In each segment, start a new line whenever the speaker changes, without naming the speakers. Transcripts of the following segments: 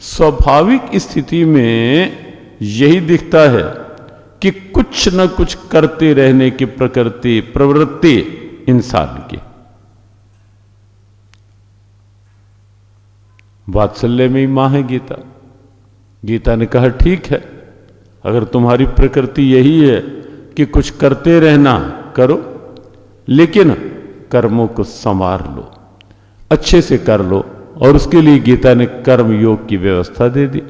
स्वाभाविक स्थिति में यही दिखता है कि कुछ न कुछ करते रहने की प्रवृत्ति इंसान की। वात्सल्य में ही मां है गीता। गीता ने कहा ठीक है, अगर तुम्हारी प्रकृति यही है कि कुछ करते रहना, करो, लेकिन कर्मों को संवार लो, अच्छे से कर लो। और उसके लिए गीता ने कर्म योग की व्यवस्था दे दी।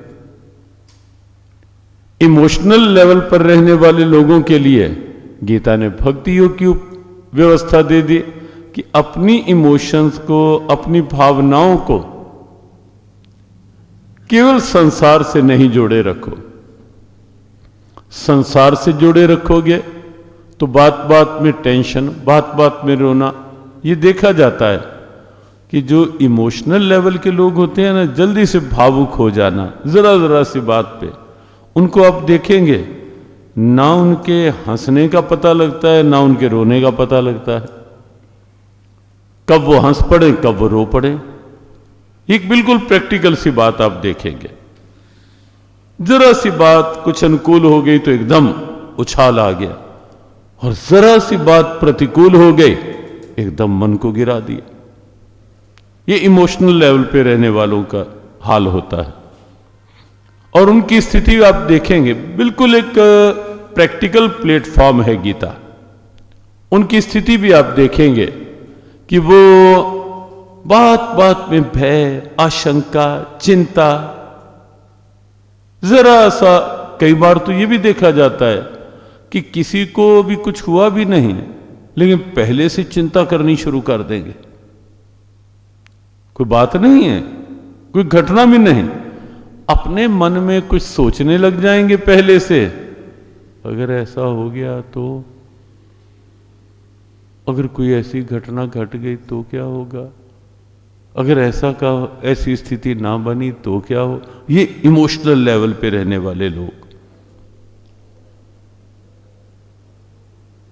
इमोशनल लेवल पर रहने वाले लोगों के लिए गीता ने भक्ति योग की व्यवस्था दे दी कि अपनी इमोशंस को, अपनी भावनाओं को केवल संसार से नहीं जोड़े रखो। संसार से जोड़े रखोगे तो बात बात में टेंशन, बात बात में रोना। ये देखा जाता है कि जो इमोशनल लेवल के लोग होते हैं ना, जल्दी से भावुक हो जाना जरा जरा सी बात पे, उनको आप देखेंगे ना उनके हंसने का पता लगता है ना उनके रोने का पता लगता है। कब वो हंस पड़े कब वो रो पड़े। एक बिल्कुल प्रैक्टिकल सी बात आप देखेंगे, जरा सी बात कुछ अनुकूल हो गई तो एकदम उछाल आ गया, और जरा सी बात प्रतिकूल हो गई एकदम मन को गिरा दिया। ये इमोशनल लेवल पे रहने वालों का हाल होता है। और उनकी स्थिति आप देखेंगे, बिल्कुल एक प्रैक्टिकल प्लेटफॉर्म है गीता। उनकी स्थिति भी आप देखेंगे कि वो बात बात में भय, आशंका, चिंता, जरा सा, कई बार तो ये भी देखा जाता है कि किसी को भी कुछ हुआ भी नहीं लेकिन पहले से चिंता करनी शुरू कर देंगे। कोई बात नहीं है, कोई घटना भी नहीं, अपने मन में कुछ सोचने लग जाएंगे पहले से। अगर ऐसा हो गया तो, अगर कोई ऐसी घटना घट गई तो क्या होगा, अगर ऐसी स्थिति ना बनी तो क्या हो। ये इमोशनल लेवल पे रहने वाले लोग।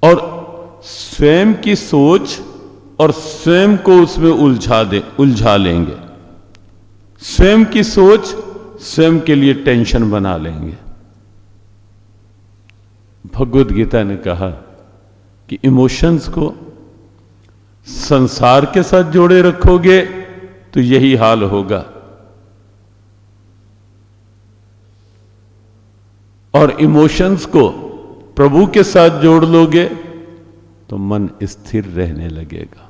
और स्वयं की सोच और स्वयं को उसमें उलझा लेंगे। स्वयं की सोच स्वयं के लिए टेंशन बना लेंगे। भगवद गीता ने कहा कि इमोशंस को संसार के साथ जोड़े रखोगे तो यही हाल होगा, और इमोशंस को प्रभु के साथ जोड़ लोगे तो मन स्थिर रहने लगेगा।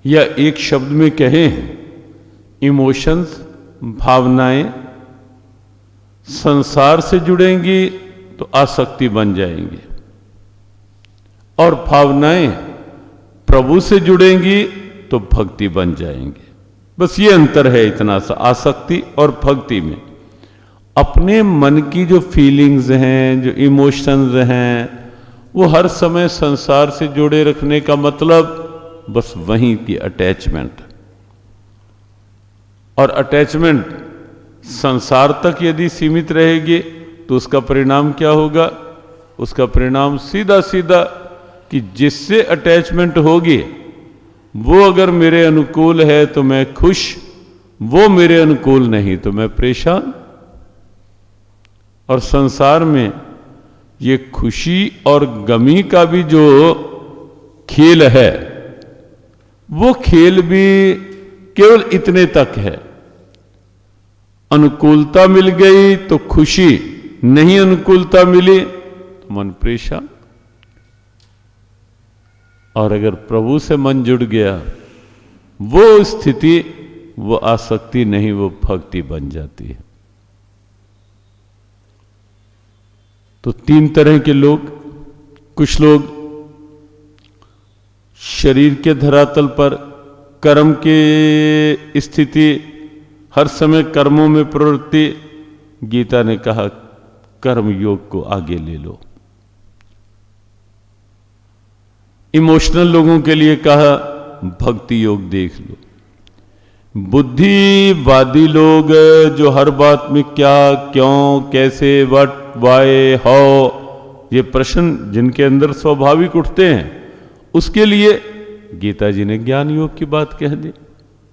या एक शब्द में कहें, इमोशंस, भावनाएं संसार से जुड़ेंगी तो आसक्ति बन जाएंगी, और भावनाएं प्रभु से जुड़ेंगी तो भक्ति बन जाएंगी। बस ये अंतर है इतना सा आसक्ति और भक्ति में। अपने मन की जो फीलिंग्स हैं, जो इमोशंस हैं, वो हर समय संसार से जोड़े रखने का मतलब बस वहीं की अटैचमेंट। और अटैचमेंट संसार तक यदि सीमित रहेगी तो उसका परिणाम क्या होगा? उसका परिणाम सीधा सीधा कि जिससे अटैचमेंट होगी वो अगर मेरे अनुकूल है तो मैं खुश, वो मेरे अनुकूल नहीं तो मैं परेशान। और संसार में ये खुशी और गमी का भी जो खेल है, वो खेल भी केवल इतने तक है। अनुकूलता मिल गई तो खुशी, नहीं अनुकूलता मिली तो मन परेशान। और अगर प्रभु से मन जुड़ गया, वो स्थिति, वो आसक्ति नहीं, वो भक्ति बन जाती है। तो तीन तरह के लोग, कुछ लोग शरीर के धरातल पर कर्म की स्थिति, हर समय कर्मों में प्रवृत्ति। गीता ने कहा कर्म योग को आगे ले लो। इमोशनल लोगों के लिए कहा भक्ति योग देख लो। बुद्धिवादी लोग जो हर बात में क्या, क्यों, कैसे, व्हाट, वाई, हाउ, ये प्रश्न जिनके अंदर स्वाभाविक उठते हैं, उसके लिए गीता जी ने ज्ञान योग की बात कह दी।